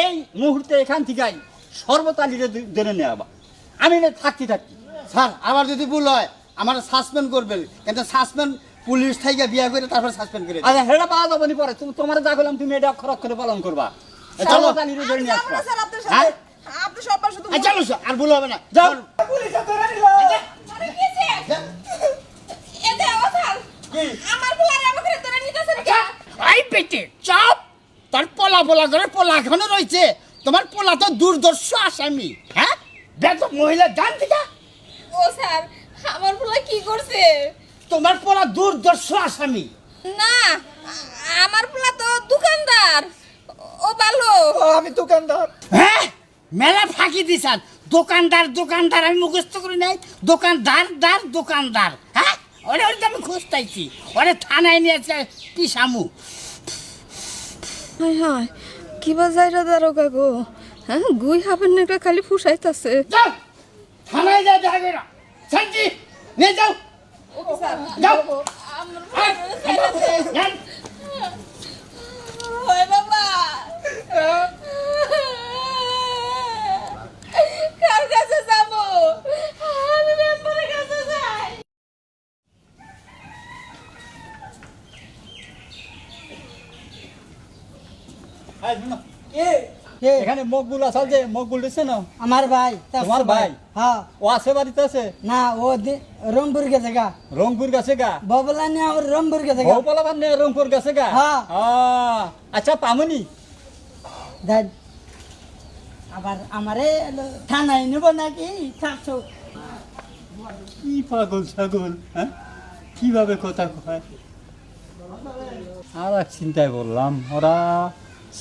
এই মুহূর্তে এখান থেকে সর্বতালিরে ধরে নেওয়া আমি থাকতে থাকি। স্যার আমার যদি ভুল হয় আমার সাসপেন্ড করবেন, কিন্তু সাসপেন্ড পুলিশ থেকে বিয়া করে তারপর সাসপেন্ড করে। আচ্ছা হেটা পাওয়া যাবে নি পরে তোমার যা বললাম তুমি এটা অক্ষর অক্ষরে পালন করবা। চলো সর্বতালিরে ধরে নিয়ে আসবা। হ্যাঁ আপনি সবার শুধু চলো আর ভুল হবে না। যাও। পুলিশে ধরে নিল। আরে কিছে? এতে অসাল। আমার পোলারে আমাকে ধরে নিতেছে না। আই বেটে চাপ, তার পোলা করে পোলা এখনো রয়েছে। তোমার পোলা তো দুর্দর্শ আসামি। হ্যাঁ বেতো মহিলা জান থেকে ও স্যার আমার পোলা কি করছে? তোমার পোলা দুর্দর্শ আসামি। না আমার পোলা তো দোকানদার। ও ভালো। আমি দোকানদার। হ্যাঁ মেলা ফাঁকি দিছান। দোকানদার আমি মুখস্থ করি নাই। দোকানদার হ্যাঁ ওরে তো আমি খুঁজতাইছি। ওরে থানায় নিয়েছে পিসামু। হায় হায় কি বাজাইরা দারোগা গো। হ্যাঁ গুই হাবেন একটা খালি ফুসাইতাছে। যাও থানায় যা দেখা গেল। শান্তি নিয়ে যাও। ওকে স্যার যাও। যান। ওই বাবা কার কাছে যাবো? আমি মেম্বারের কাছে যাই। এই শোনো, এখানে মকবুল আসাল যে মকবুল দিচ্ছে না আমার ভাই তোমার ভাই? হ্যাঁ ও আছে বাড়িতে আছে? না ও রংপুর গেছে গা রংপুর গেছে গা? ববলা নিয়ে আমার রংপুর গেছে গা বউপালা বান্নে রংপুর গেছে গা? হ্যাঁ। আচ্ছা পামনি দেখ আবার আমারে থানায় নেব নাকি থাকছো কি পাগল ছাগল, হ্যাঁ কিভাবে কথা কয়। আর এক চিন্তায় বললাম ওরা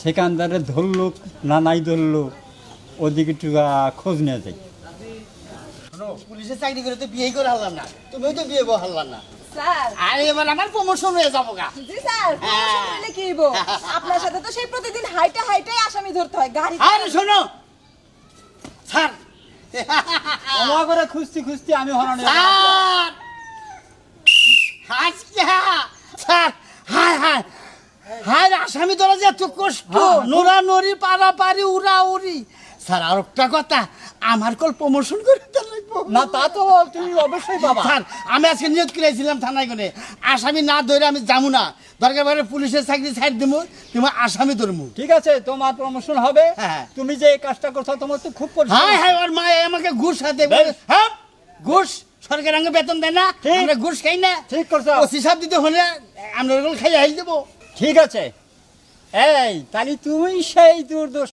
সেখানদারে ধরলো না নাই ধরলো, ওদিকে একটু খোঁজ নিয়ে যাই। শোনো পুলিশের চাকরি করে তো বিয়েই করে হারলাম না, তুমিও তো বিয়ে হারলাম না। স্যার আর এবার আমার প্রমোশন হয়ে যাবো গা। জি স্যার প্রমোশন হইলে কি হইব? আপনার সাথে তো সেই প্রতিদিন হাইটাই আসামি ধরতে হয় গাড়ি। আরে শোনো স্যার আমার করে খুঁজতে আমি হরানো স্যার আজকে স্যার হায় আসামি ধরা যে এত কষ্ট, নোরা নরি পারাপারি উড়া উড়ি। স্যার আর একটা কথা, আমার কল প্রমোশন করে দিতে লাগবো না তা তো তুমি অবশ্যই পাবা। স্যার আমি আজকে নিয়োগ করেছিলাম থানায় করে, আসামি না ধরে আমি যাবো না, দরকার পড়লে পুলিশের চাকরি ছাড় দেবো, তুমি আসামি ধরবো। ঠিক আছে তোমার প্রমোশন হবে। হ্যাঁ। তুমি যে এই কাজটা করছো তোমার তো খুব পরিশ্রম। হ্যাঁ ওর মা আমাকে ঘুষ হাতে বেশ। হ্যাঁ ঘুষ সরকার আগে বেতন দেয় না, ঠিক। আমরা ঘুষ খাই না। ঠিক করছো। ওসি সাহেব দিতে হলে আমরা ওগুলো খাই দেবো। ঠিক আছে, এই তাহলে তুমি সেই দুর্দশ